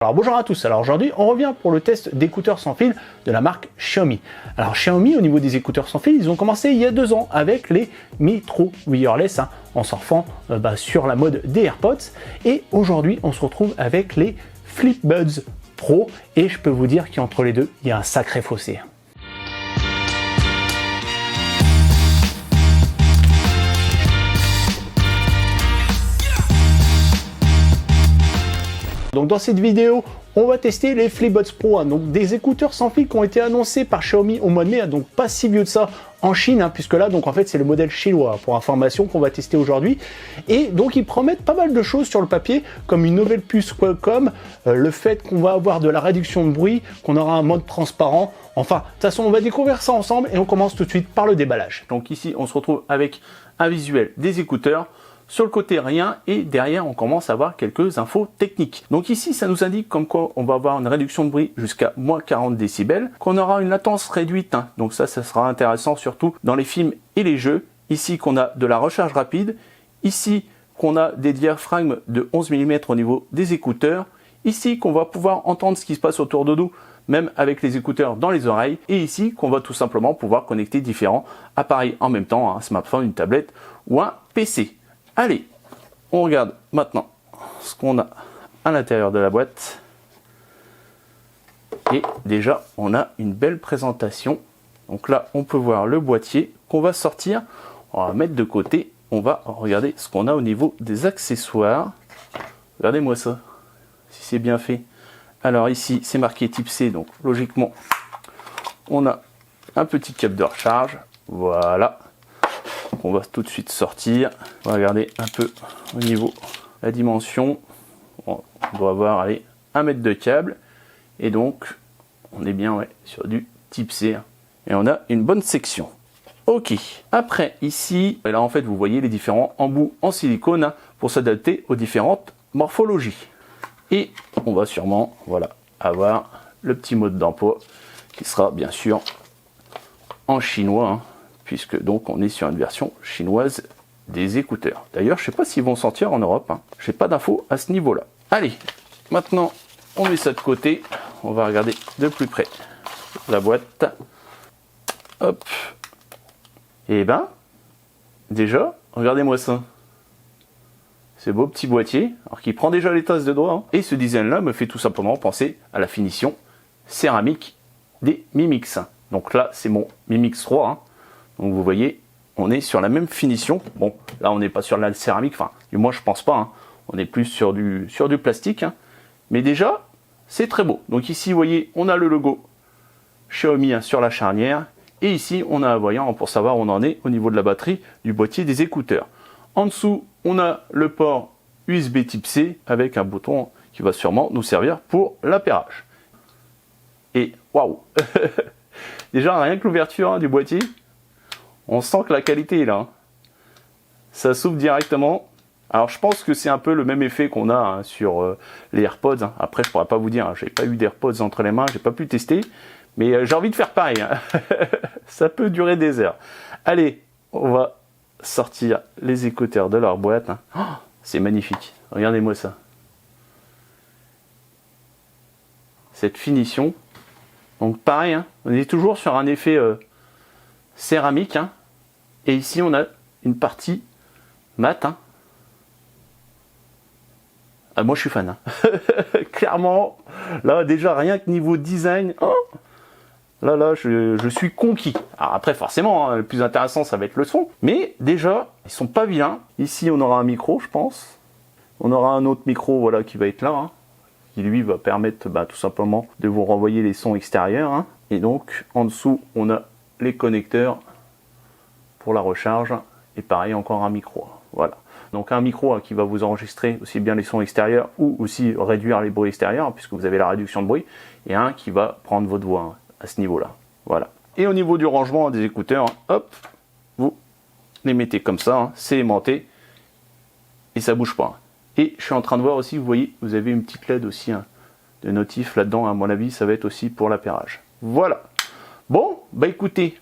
Alors bonjour à tous, alors aujourd'hui on revient pour le test d'écouteurs sans fil de la marque Xiaomi. Alors Xiaomi au niveau des écouteurs sans fil, ils ont commencé il y a 2 ans avec les Mi True Wireless en surfant sur la mode des AirPods, et aujourd'hui on se retrouve avec les FlipBuds Pro et je peux vous dire qu'entre les deux il y a un sacré fossé. Donc dans cette vidéo, on va tester les FlipBuds Pro, donc des écouteurs sans fil qui ont été annoncés par Xiaomi au mois de mai, donc pas si vieux de ça en Chine, puisque là donc en fait c'est le modèle chinois pour information qu'on va tester aujourd'hui. Et donc ils promettent pas mal de choses sur le papier, comme une nouvelle puce Qualcomm, le fait qu'on va avoir de la réduction de bruit, qu'on aura un mode transparent. Enfin, de toute façon on va découvrir ça ensemble et on commence tout de suite par le déballage. Donc ici on se retrouve avec un visuel des écouteurs. Sur le côté, rien, et derrière, on commence à avoir quelques infos techniques. Donc ici, ça nous indique comme quoi on va avoir une réduction de bruit jusqu'à moins 40 décibels, qu'on aura une latence réduite, donc ça sera intéressant surtout dans les films et les jeux. Ici, qu'on a de la recharge rapide. Ici, qu'on a des diaphragmes de 11 mm au niveau des écouteurs. Ici, qu'on va pouvoir entendre ce qui se passe autour de nous, même avec les écouteurs dans les oreilles. Et ici, qu'on va tout simplement pouvoir connecter différents appareils en même temps, un smartphone, une tablette ou un PC. Allez, on regarde maintenant ce qu'on a à l'intérieur de la boîte. Et déjà, on a une belle présentation. Donc là, on peut voir le boîtier qu'on va sortir. On va mettre de côté. On va regarder ce qu'on a au niveau des accessoires. Regardez-moi ça, si c'est bien fait. Alors ici, c'est marqué type C, donc logiquement, on a un petit câble de recharge. Voilà. On va tout de suite sortir. On va regarder un peu au niveau de la dimension. On doit avoir 1 mètre de câble. Et donc, on est bien sur du type C. Et on a une bonne section. Ok. Après, ici, là en fait, vous voyez les différents embouts en silicone pour s'adapter aux différentes morphologies. Et on va sûrement avoir le petit mode d'emploi qui sera bien sûr en chinois. Puisque donc on est sur une version chinoise des écouteurs. D'ailleurs, je ne sais pas s'ils vont sortir en Europe. Je n'ai pas d'infos à ce niveau-là. Allez, maintenant, on met ça de côté. On va regarder de plus près la boîte. Hop. Et ben, déjà, regardez-moi ça. Ce beau petit boîtier, alors qui prend déjà les tasses de doigts. Et ce design-là me fait tout simplement penser à la finition céramique des Mi Mix. Donc là, c'est mon Mi Mix 3. Donc vous voyez, on est sur la même finition. Bon, là on n'est pas sur la céramique, enfin, du moins je pense pas. On est plus sur du plastique. Mais déjà, c'est très beau. Donc ici, vous voyez, on a le logo Xiaomi sur la charnière. Et ici, on a un voyant pour savoir où on en est au niveau de la batterie du boîtier des écouteurs. En dessous, on a le port USB type C avec un bouton qui va sûrement nous servir pour l'appairage. Et waouh déjà, rien que l'ouverture du boîtier, on sent que la qualité est là. Ça s'ouvre directement. Alors je pense que c'est un peu le même effet qu'on a sur les AirPods. Après je pourrais pas vous dire, j'ai pas eu d'AirPods entre les mains, j'ai pas pu tester. Mais j'ai envie de faire pareil. Ça peut durer des heures. Allez, on va sortir les écouteurs de leur boîte. Oh, c'est magnifique. Regardez-moi ça. Cette finition. Donc pareil, on est toujours sur un effet céramique. Et ici, on a une partie mat. Ah, moi, je suis fan. Clairement, là, déjà, rien que niveau design, là, je suis conquis. Alors après, forcément, le plus intéressant, ça va être le son. Mais déjà, ils sont pas vilains. Ici, on aura un micro, je pense. On aura un autre micro, qui va être là. Qui, lui, va permettre tout simplement de vous renvoyer les sons extérieurs. Et donc, en dessous, on a les connecteurs pour la recharge, et pareil encore un micro. Voilà. Donc un micro qui va vous enregistrer aussi bien les sons extérieurs ou aussi réduire les bruits extérieurs, puisque vous avez la réduction de bruit, et un qui va prendre votre voix à ce niveau-là. Voilà. Et au niveau du rangement des écouteurs, hop, vous les mettez comme ça, c'est aimanté, et ça bouge pas. Et je suis en train de voir aussi, vous voyez, vous avez une petite LED aussi de notif là-dedans, à mon avis, ça va être aussi pour l'appairage. Voilà. Bon, écoutez,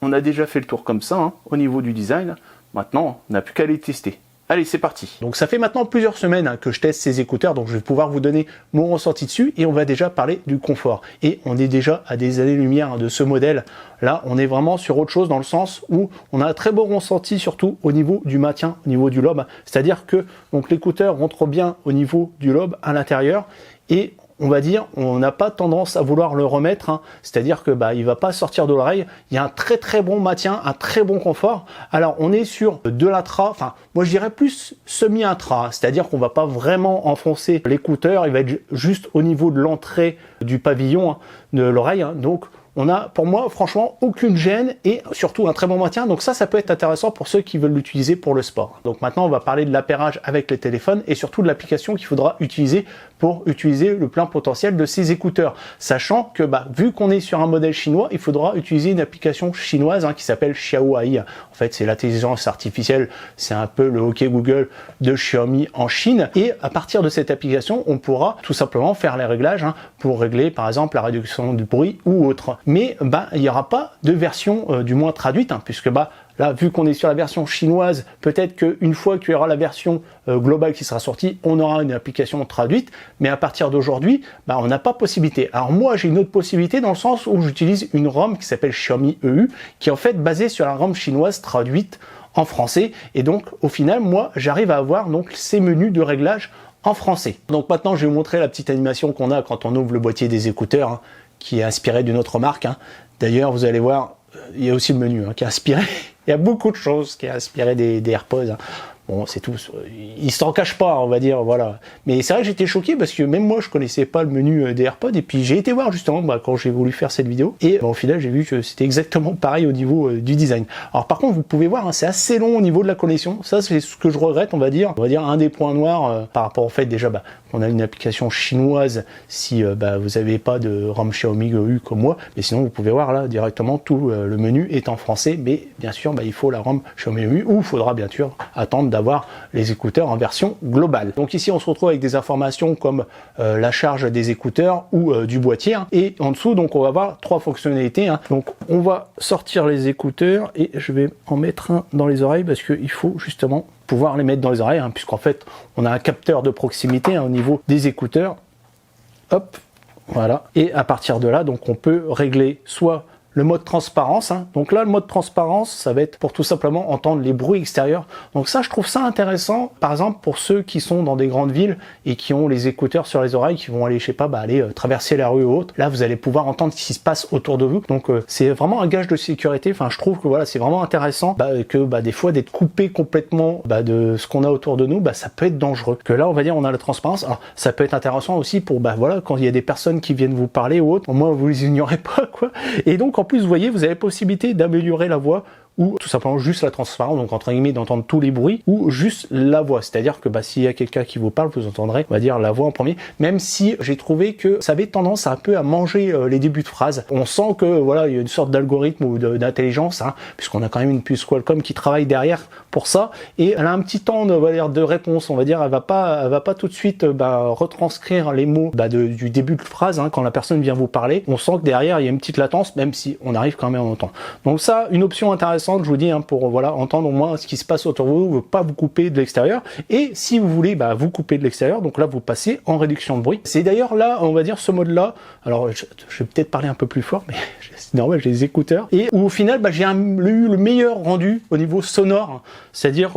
on a déjà fait le tour comme ça, au niveau du design. Maintenant, on n'a plus qu'à les tester. Allez, c'est parti. Donc ça fait maintenant plusieurs semaines que je teste ces écouteurs, donc je vais pouvoir vous donner mon ressenti dessus et on va déjà parler du confort. Et on est déjà à des années-lumière de ce modèle. Là, on est vraiment sur autre chose dans le sens où on a un très bon ressenti, surtout au niveau du maintien, au niveau du lobe. C'est-à-dire que donc l'écouteur rentre bien au niveau du lobe à l'intérieur et on va dire, on n'a pas tendance à vouloir le remettre, hein. C'est-à-dire que il va pas sortir de l'oreille. Il y a un très très bon maintien, un très bon confort. Alors on est sur de l'intra, enfin moi je dirais plus semi-intra, c'est-à-dire qu'on va pas vraiment enfoncer l'écouteur, il va être juste au niveau de l'entrée du pavillon, hein, de l'oreille, hein. Donc on a, pour moi, franchement, aucune gêne et surtout un très bon maintien. Donc ça peut être intéressant pour ceux qui veulent l'utiliser pour le sport. Donc maintenant, on va parler de l'appairage avec les téléphones et surtout de l'application qu'il faudra utiliser pour utiliser le plein potentiel de ces écouteurs. Sachant que, vu qu'on est sur un modèle chinois, il faudra utiliser une application chinoise qui s'appelle Xiaoai. En fait, c'est l'intelligence artificielle, c'est un peu le OK Google de Xiaomi en Chine. Et à partir de cette application, on pourra tout simplement faire les réglages pour régler, par exemple, la réduction du bruit ou autre. Mais il n'y aura pas de version du moins traduite, puisque là, vu qu'on est sur la version chinoise, peut-être qu'une fois qu'il y aura la version globale qui sera sortie, on aura une application traduite, mais à partir d'aujourd'hui, on n'a pas possibilité. Alors moi, j'ai une autre possibilité dans le sens où j'utilise une ROM qui s'appelle Xiaomi EU, qui est en fait basée sur la ROM chinoise traduite en français, et donc au final, moi, j'arrive à avoir donc ces menus de réglage en français. Donc maintenant, je vais vous montrer la petite animation qu'on a quand on ouvre le boîtier des écouteurs, qui est inspiré d'une autre marque. D'ailleurs, vous allez voir, il y a aussi le menu qui est inspiré. Il y a beaucoup de choses qui est inspiré des AirPods. Bon, c'est tout. Il s'en cache pas, on va dire, voilà. Mais c'est vrai que j'étais choqué parce que même moi, je connaissais pas le menu des AirPods. Et puis j'ai été voir justement quand j'ai voulu faire cette vidéo. Et au final, j'ai vu que c'était exactement pareil au niveau du design. Alors par contre, vous pouvez voir, c'est assez long au niveau de la connexion. Ça, c'est ce que je regrette, on va dire. On va dire un des points noirs par rapport au fait déjà, on a une application chinoise si vous n'avez pas de ROM Xiaomi EU comme moi. Mais sinon, vous pouvez voir là directement tout le menu est en français. Mais bien sûr, il faut la ROM Xiaomi EU ou il faudra bien sûr attendre d'avoir les écouteurs en version globale. Donc ici, on se retrouve avec des informations comme la charge des écouteurs ou du boîtier. Et en dessous, donc on va avoir 3 fonctionnalités. Donc on va sortir les écouteurs et je vais en mettre un dans les oreilles parce qu'il faut justement pouvoir les mettre dans les oreilles, puisqu'en fait on a un capteur de proximité au niveau des écouteurs. Hop, voilà. Et à partir de là, donc on peut régler soit le mode transparence, donc là le mode transparence, ça va être pour tout simplement entendre les bruits extérieurs. Donc ça, je trouve ça intéressant, par exemple pour ceux qui sont dans des grandes villes et qui ont les écouteurs sur les oreilles, qui vont aller, je sais pas, aller traverser la rue ou autre. Là, vous allez pouvoir entendre ce qui se passe autour de vous. Donc c'est vraiment un gage de sécurité. Enfin, je trouve que voilà, c'est vraiment intéressant que des fois d'être coupé complètement de ce qu'on a autour de nous, ça peut être dangereux. Que là, on va dire, on a la transparence. Alors ça peut être intéressant aussi pour voilà, quand il y a des personnes qui viennent vous parler ou autre, au moins vous les ignorez pas, quoi. Et donc en plus, vous voyez, vous avez la possibilité d'améliorer la voix ou tout simplement juste la transparence, donc entre guillemets d'entendre tous les bruits, ou juste la voix, c'est-à-dire que s'il y a quelqu'un qui vous parle, vous entendrez, on va dire, la voix en premier, même si j'ai trouvé que ça avait tendance un peu à manger les débuts de phrases. On sent que voilà, il y a une sorte d'algorithme ou d'intelligence, puisqu'on a quand même une puce Qualcomm qui travaille derrière pour ça, et elle a un petit temps de réponse, on va dire, elle va pas tout de suite retranscrire les mots du début de phrase, quand la personne vient vous parler. On sent que derrière il y a une petite latence, même si on arrive quand même à entendre. Donc ça, une option intéressante, je vous dis, pour voilà, entendre au moins ce qui se passe autour de vous, pas vous couper de l'extérieur. Et si vous voulez vous couper de l'extérieur, donc là vous passez en réduction de bruit. C'est d'ailleurs là, on va dire, ce mode là, alors je vais peut-être parler un peu plus fort, mais c'est normal, j'ai des écouteurs, et où au final j'ai eu le meilleur rendu au niveau sonore. C'est-à-dire,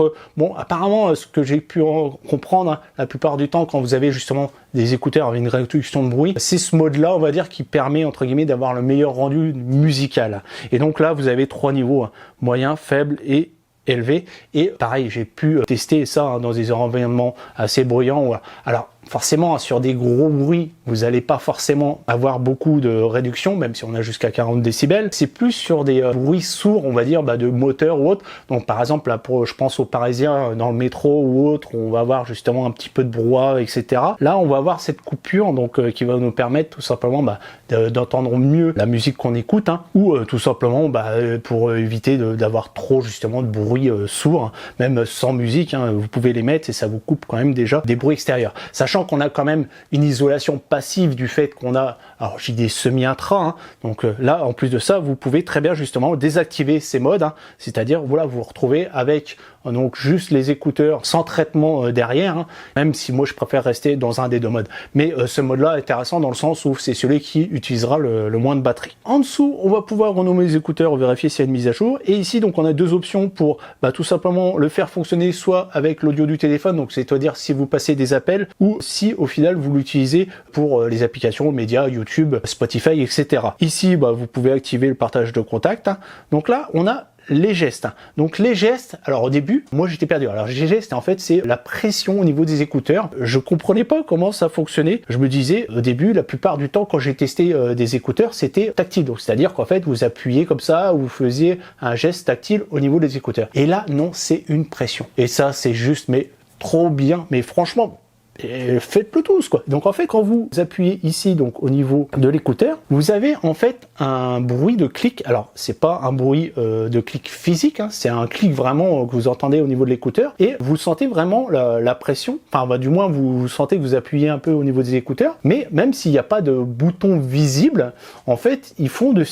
apparemment, ce que j'ai pu comprendre, la plupart du temps, quand vous avez justement des écouteurs avec une réduction de bruit, c'est ce mode-là, on va dire, qui permet, entre guillemets, d'avoir le meilleur rendu musical. Et donc là, vous avez 3 niveaux, moyen, faible et élevé. Et pareil, j'ai pu tester ça dans des environnements assez bruyants. Alors, forcément, sur des gros bruits, vous n'allez pas forcément avoir beaucoup de réduction, même si on a jusqu'à 40 décibels. C'est plus sur des bruits sourds, on va dire, de moteur ou autre. Donc, par exemple, là, je pense aux Parisiens dans le métro ou autre, on va avoir justement un petit peu de brouhaha, etc. Là, on va avoir cette coupure, donc qui va nous permettre tout simplement d'entendre mieux la musique qu'on écoute, ou tout simplement pour éviter d'avoir trop justement de bruits sourds, même sans musique. Vous pouvez les mettre et ça vous coupe quand même déjà des bruits extérieurs. Sachant qu'on a quand même une isolation passive du fait qu'on a Alors j'ai des semi-intra, hein. Donc là en plus de ça, vous pouvez très bien justement désactiver ces modes, hein. C'est-à-dire voilà, vous vous retrouvez avec donc juste les écouteurs sans traitement derrière, hein. Même si moi je préfère rester dans un des deux modes. Mais ce mode-là est intéressant dans le sens où c'est celui qui utilisera le moins de batterie. En dessous, on va pouvoir renommer les écouteurs, vérifier s'il y a une mise à jour. Et ici, donc on a deux options pour tout simplement le faire fonctionner soit avec l'audio du téléphone, donc c'est-à-dire si vous passez des appels, ou si au final vous l'utilisez pour les applications médias, YouTube, Spotify, etc. Ici, vous pouvez activer le partage de contacts, hein. Donc là, on a les gestes. Donc les gestes, alors au début, moi j'étais perdu. Alors les gestes, en fait, c'est la pression au niveau des écouteurs. Je comprenais pas comment ça fonctionnait. Je me disais, au début, la plupart du temps, quand j'ai testé des écouteurs, c'était tactile. Donc c'est-à-dire qu'en fait, vous appuyez comme ça, vous faisiez un geste tactile au niveau des écouteurs. Et là, non, c'est une pression. Et ça, c'est juste, mais trop bien. Mais franchement, faites-le tous, quoi. Donc en fait, quand vous appuyez ici, donc au niveau de l'écouteur, vous avez en fait un bruit de clic. Alors c'est pas un bruit de clic physique, hein, c'est un clic vraiment que vous entendez au niveau de l'écouteur, et vous sentez vraiment la pression. Enfin, du moins vous sentez que vous appuyez un peu au niveau des écouteurs. Mais même s'il n'y a pas de bouton visible, en fait, ils font de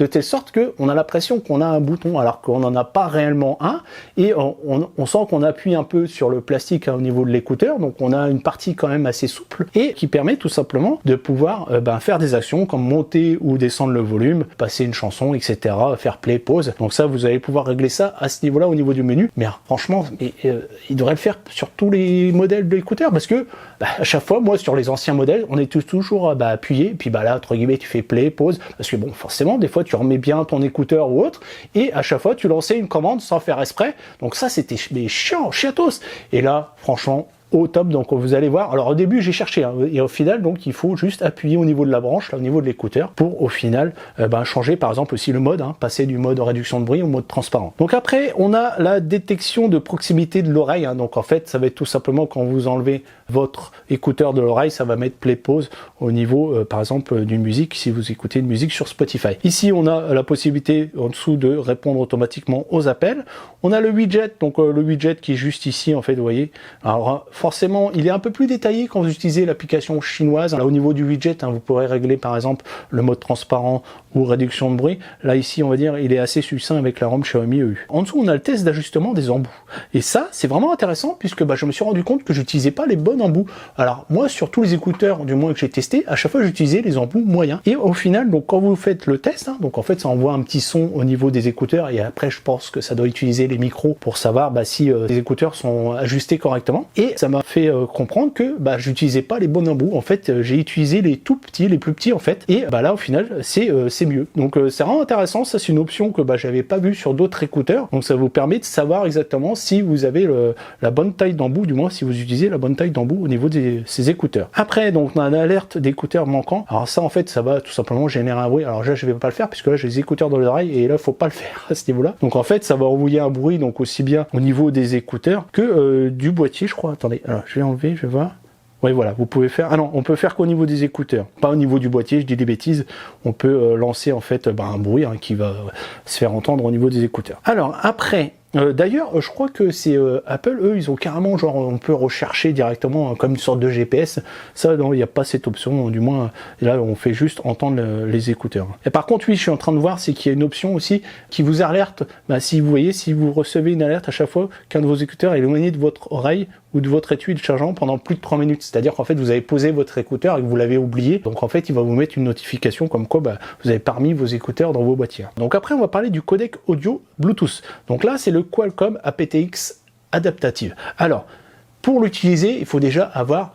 telle sorte que on a l'impression qu'on a un bouton, alors qu'on n'en a pas réellement un. Et on sent qu'on appuie un peu sur le plastique, hein, au niveau de l'écouteur. Donc on a une partie quand même assez souple et qui permet tout simplement de pouvoir faire des actions comme monter ou descendre le volume, passer une chanson, etc., faire play, pause. Donc ça, vous allez pouvoir régler ça à ce niveau-là au niveau du menu. Mais franchement, il devrait le faire sur tous les modèles d'écouteurs, parce que à chaque fois, moi sur les anciens modèles, on est toujours appuyé, et puis là, entre guillemets, tu fais play, pause, parce que bon, forcément, des fois, tu remets bien ton écouteur ou autre, et à chaque fois, tu lançais une commande sans faire exprès. Donc ça, c'était chiant, chiatos. Et là, franchement, au top. Donc vous allez voir, alors au début j'ai cherché, hein, et au final donc il faut juste appuyer au niveau de la branche, là, au niveau de l'écouteur, pour au final changer par exemple aussi le mode, hein, passer du mode réduction de bruit au mode transparent. Donc après on a la détection de proximité de l'oreille, hein. Donc en fait ça va être tout simplement quand vous enlevez votre écouteur de l'oreille, ça va mettre play pause au niveau par exemple d'une musique, si vous écoutez une musique sur Spotify. Ici on a la possibilité en dessous de répondre automatiquement aux appels. On a le widget, donc le widget qui est juste ici en fait, vous voyez. Alors forcément, il est un peu plus détaillé quand vous utilisez l'application chinoise. Là, au niveau du widget, hein, vous pourrez régler par exemple le mode transparent ou réduction de bruit. Là, ici, on va dire, il est assez succinct avec la ROM Xiaomi EU. En dessous, on a le test d'ajustement des embouts. Et ça, c'est vraiment intéressant puisque je me suis rendu compte que j'utilisais pas les bons embouts. Alors, moi, sur tous les écouteurs, du moins que j'ai testé, à chaque fois, j'utilisais les embouts moyens. Et au final, donc, quand vous faites le test, hein, donc en fait, ça envoie un petit son au niveau des écouteurs. Et après, je pense que ça doit utiliser les micros pour savoir si les écouteurs sont ajustés correctement. Et ça m'a fait comprendre que j'utilisais pas les bons embouts. En fait, j'ai utilisé les tout petits, les plus petits en fait. Et là, au final, c'est mieux. Donc c'est vraiment intéressant. Ça, c'est une option que j'avais pas vue sur d'autres écouteurs. Donc ça vous permet de savoir exactement si vous avez la bonne taille d'embout, du moins si vous utilisez la bonne taille d'embout au niveau de ces écouteurs. Après, donc on a une alerte d'écouteurs manquants. Alors ça, en fait, ça va tout simplement générer un bruit. Alors là, je vais pas le faire puisque là, j'ai les écouteurs dans l'oreille et là, faut pas le faire à ce niveau-là. Donc en fait, ça va envoyer un bruit, donc aussi bien au niveau des écouteurs que du boîtier, je crois. Attendez, alors je vais enlever, je vais voir. Oui, voilà, vous pouvez faire... Ah non, on peut faire qu'au niveau des écouteurs, pas au niveau du boîtier, je dis des bêtises. On peut lancer en fait un bruit qui va se faire entendre au niveau des écouteurs. Alors après, d'ailleurs, je crois que c'est Apple, eux, ils ont carrément, on peut rechercher directement comme une sorte de GPS. Ça, non, il n'y a pas cette option, du moins, là, on fait juste entendre les écouteurs. Et par contre, oui, je suis en train de voir, c'est qu'il y a une option aussi qui vous alerte, si vous voyez, si vous recevez une alerte à chaque fois qu'un de vos écouteurs est éloigné de votre oreille ou de votre étui de chargement pendant plus de 3 minutes. C'est-à-dire qu'en fait, vous avez posé votre écouteur et que vous l'avez oublié. Donc en fait, il va vous mettre une notification comme quoi vous avez pas mis vos écouteurs dans vos boîtiers. Donc après, on va parler du codec audio Bluetooth. Donc là, c'est le Qualcomm aptX Adaptative. Alors, pour l'utiliser, il faut déjà avoir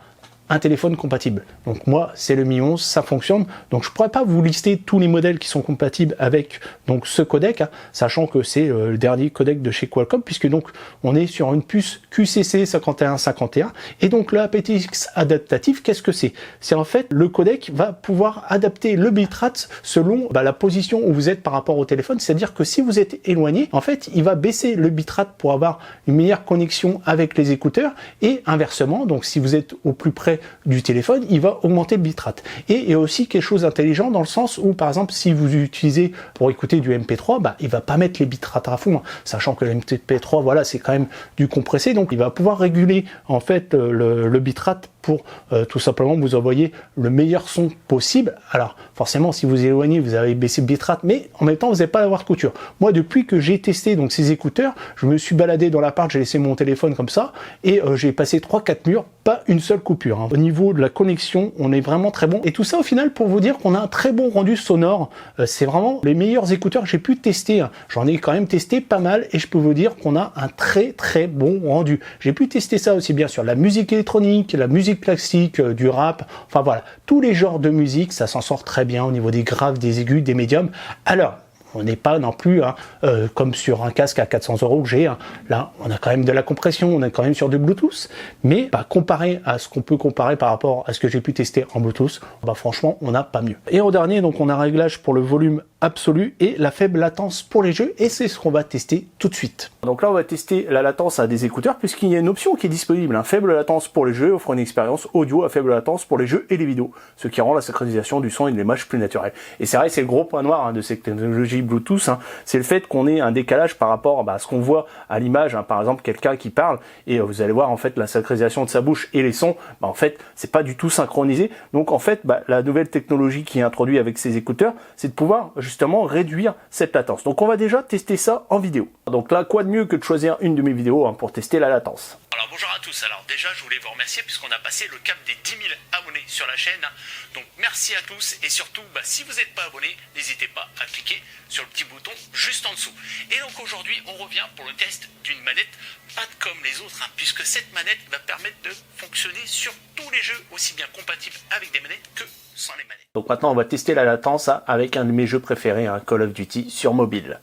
un téléphone compatible. Donc moi, c'est le Mi 11, ça fonctionne. Donc je pourrais pas vous lister tous les modèles qui sont compatibles avec donc ce codec, sachant que c'est le dernier codec de chez Qualcomm, puisque donc on est sur une puce QCC 5151. Et donc le aptX adaptatif, qu'est-ce que c'est? C'est en fait le codec va pouvoir adapter le bitrate selon la position où vous êtes par rapport au téléphone. C'est-à-dire que si vous êtes éloigné, en fait, il va baisser le bitrate pour avoir une meilleure connexion avec les écouteurs, et inversement, donc si vous êtes au plus près du téléphone, il va augmenter le bitrate. Et il y a aussi quelque chose d'intelligent dans le sens où, par exemple, si vous utilisez pour écouter du MP3, il va pas mettre les bitrates à fond, sachant que le MP3, voilà, c'est quand même du compressé, donc il va pouvoir réguler en fait le bitrate pour tout simplement vous envoyer le meilleur son possible. Alors forcément, si vous éloignez, vous avez baissé le bitrate, mais en même temps, vous n'allez pas avoir de couture. Moi, depuis que j'ai testé donc ces écouteurs, je me suis baladé dans l'appart, j'ai laissé mon téléphone comme ça, et j'ai passé 3-4 murs, pas une seule coupure. Hein. Au niveau de la connexion, on est vraiment très bon. Et tout ça, au final, pour vous dire qu'on a un très bon rendu sonore. C'est vraiment les meilleurs écouteurs que j'ai pu tester. Hein. J'en ai quand même testé pas mal, et je peux vous dire qu'on a un très bon rendu. J'ai pu tester ça aussi bien sur la musique électronique, la musique classique, du rap, enfin voilà, tous les genres de musique, ça s'en sort très bien au niveau des graves, des aigus, des médiums. Alors, on n'est pas non plus comme sur un casque à 400 € que j'ai. Hein. Là, on a quand même de la compression, on est quand même sur du Bluetooth. Mais comparé à ce qu'on peut comparer par rapport à ce que j'ai pu tester en Bluetooth, franchement, on n'a pas mieux. Et en dernier, donc, on a un réglage pour le volume absolu et la faible latence pour les jeux. Et c'est ce qu'on va tester tout de suite. Donc là, on va tester la latence à des écouteurs puisqu'il y a une option qui est disponible. Faible latence pour les jeux offre une expérience audio à faible latence pour les jeux et les vidéos, ce qui rend la synchronisation du son et de l'image plus naturelle. Et c'est vrai, c'est le gros point noir de cette technologie Bluetooth, c'est le fait qu'on ait un décalage par rapport à ce qu'on voit à l'image. Par exemple, quelqu'un qui parle et vous allez voir en fait la synchronisation de sa bouche et les sons, en fait, c'est pas du tout synchronisé. Donc en fait, la nouvelle technologie qui est introduite avec ces écouteurs, c'est de pouvoir justement réduire cette latence. Donc on va déjà tester ça en vidéo. Donc là, quoi de mieux que de choisir une de mes vidéos pour tester la latence. Alors bonjour à tous, alors déjà je voulais vous remercier puisqu'on a passé le cap des 10 000 abonnés sur la chaîne, donc merci à tous et surtout si vous n'êtes pas abonné, n'hésitez pas à cliquer sur le petit bouton juste en dessous. Et donc aujourd'hui on revient pour le test d'une manette pas comme les autres, puisque cette manette va permettre de fonctionner sur tous les jeux, aussi bien compatibles avec des manettes que sans les manettes. Donc maintenant on va tester la latence avec un de mes jeux préférés, Call of Duty sur mobile.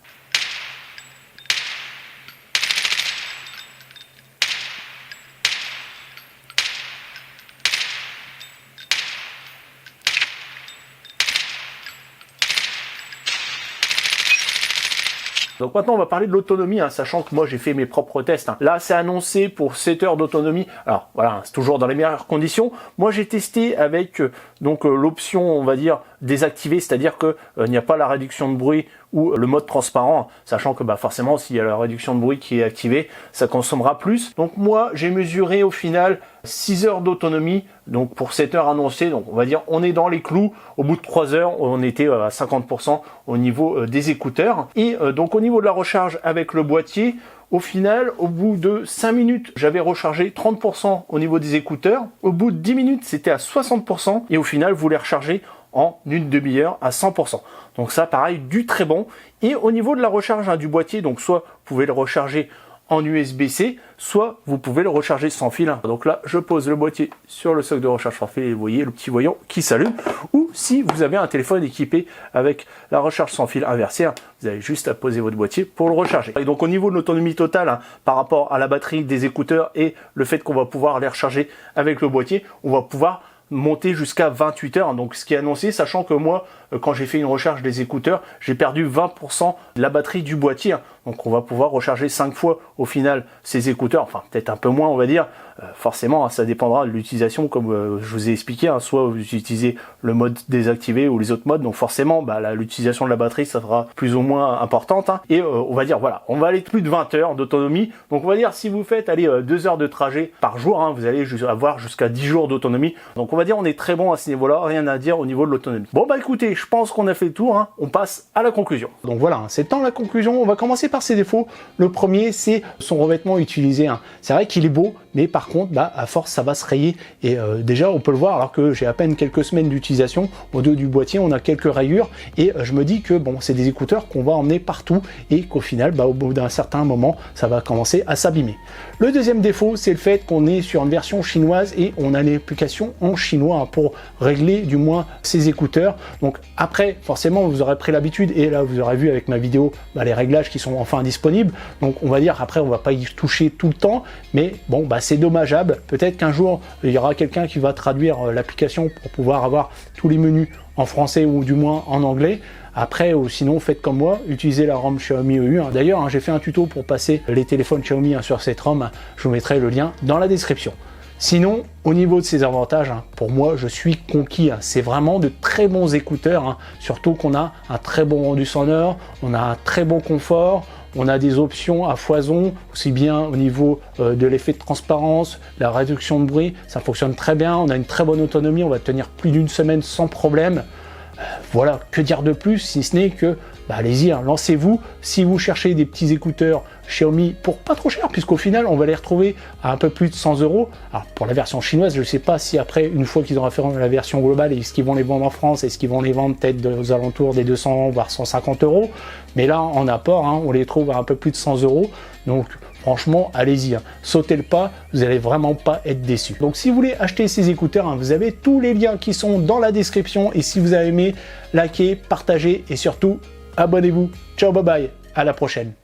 Donc maintenant on va parler de l'autonomie, sachant que moi j'ai fait mes propres tests. Là c'est annoncé pour 7 heures d'autonomie. Alors voilà, c'est toujours dans les meilleures conditions. Moi j'ai testé avec l'option on va dire désactivée, c'est-à-dire que il n'y a pas la réduction de bruit ou le mode transparent, sachant que forcément s'il y a la réduction de bruit qui est activée, ça consommera plus. Donc moi j'ai mesuré au final 6 heures d'autonomie, donc pour 7 heures annoncées, donc on va dire on est dans les clous. Au bout de 3 heures, on était à 50% au niveau des écouteurs. Et donc au niveau de la recharge avec le boîtier, au final, au bout de 5 minutes, j'avais rechargé 30% au niveau des écouteurs. Au bout de 10 minutes, c'était à 60%. Et au final, vous les rechargez en une demi-heure à 100%. Donc ça, pareil, du très bon. Et au niveau de la recharge du boîtier, donc soit vous pouvez le recharger en USB-C, soit vous pouvez le recharger sans fil. Donc là, je pose le boîtier sur le socle de recharge sans fil et vous voyez le petit voyant qui s'allume. Ou si vous avez un téléphone équipé avec la recharge sans fil inversée, vous avez juste à poser votre boîtier pour le recharger. Et donc au niveau de l'autonomie totale, par rapport à la batterie des écouteurs et le fait qu'on va pouvoir les recharger avec le boîtier, on va pouvoir monter jusqu'à 28 heures, donc ce qui est annoncé, sachant que moi, quand j'ai fait une recharge des écouteurs, j'ai perdu 20% de la batterie du boîtier, donc on va pouvoir recharger 5 fois au final ces écouteurs, enfin peut-être un peu moins on va dire, forcément ça dépendra de l'utilisation comme je vous ai expliqué, soit vous utilisez le mode désactivé ou les autres modes, donc forcément l'utilisation de la batterie ça sera plus ou moins importante, et on va dire voilà, on va aller plus de 20 heures d'autonomie, donc on va dire si vous faites 2 heures de trajet par jour, vous allez avoir jusqu'à 10 jours d'autonomie, donc on va dire on est très bon à ce niveau-là, rien à dire au niveau de l'autonomie. Bon écoutez, je pense qu'on a fait le tour, on passe à la conclusion. Donc voilà, c'est temps la conclusion, on va commencer par ses défauts. Le premier, c'est son revêtement utilisé. C'est vrai qu'il est beau, mais par contre, à force, ça va se rayer. Et déjà, on peut le voir, alors que j'ai à peine quelques semaines d'utilisation, au dos du boîtier, on a quelques rayures, et je me dis que c'est des écouteurs qu'on va emmener partout, et qu'au final, au bout d'un certain moment, ça va commencer à s'abîmer. Le deuxième défaut, c'est le fait qu'on est sur une version chinoise, et on a l'application en chinois pour régler du moins ces écouteurs. Donc après, forcément, vous aurez pris l'habitude, et là, vous aurez vu avec ma vidéo les réglages qui sont enfin disponibles. Donc on va dire, après, on va pas y toucher tout le temps, mais c'est dommageable. Peut-être qu'un jour, il y aura quelqu'un qui va traduire l'application pour pouvoir avoir tous les menus en français ou du moins en anglais. Après, ou sinon, faites comme moi, utilisez la ROM Xiaomi EU. D'ailleurs, j'ai fait un tuto pour passer les téléphones Xiaomi sur cette ROM. Je vous mettrai le lien dans la description. Sinon, au niveau de ses avantages, pour moi, je suis conquis. C'est vraiment de très bons écouteurs, surtout qu'on a un très bon rendu sonore, on a un très bon confort, on a des options à foison, aussi bien au niveau de l'effet de transparence, la réduction de bruit, ça fonctionne très bien, on a une très bonne autonomie, on va tenir plus d'une semaine sans problème. Voilà, que dire de plus si ce n'est que, allez-y, hein, lancez-vous. Si vous cherchez des petits écouteurs Xiaomi pour pas trop cher, puisqu'au final, on va les retrouver à un peu plus de 100 €. Alors, pour la version chinoise, je ne sais pas si après, une fois qu'ils auront fait la version globale, est-ce qu'ils vont les vendre en France, est-ce qu'ils vont les vendre peut-être aux alentours des 200 voire 150 €. Mais là, en apport, hein, on les trouve à un peu plus de 100 €. Donc, franchement, allez-y, hein. Sautez le pas, vous n'allez vraiment pas être déçus. Donc si vous voulez acheter ces écouteurs, hein, vous avez tous les liens qui sont dans la description. Et si vous avez aimé, likez, partagez et surtout, abonnez-vous. Ciao, bye bye, à la prochaine.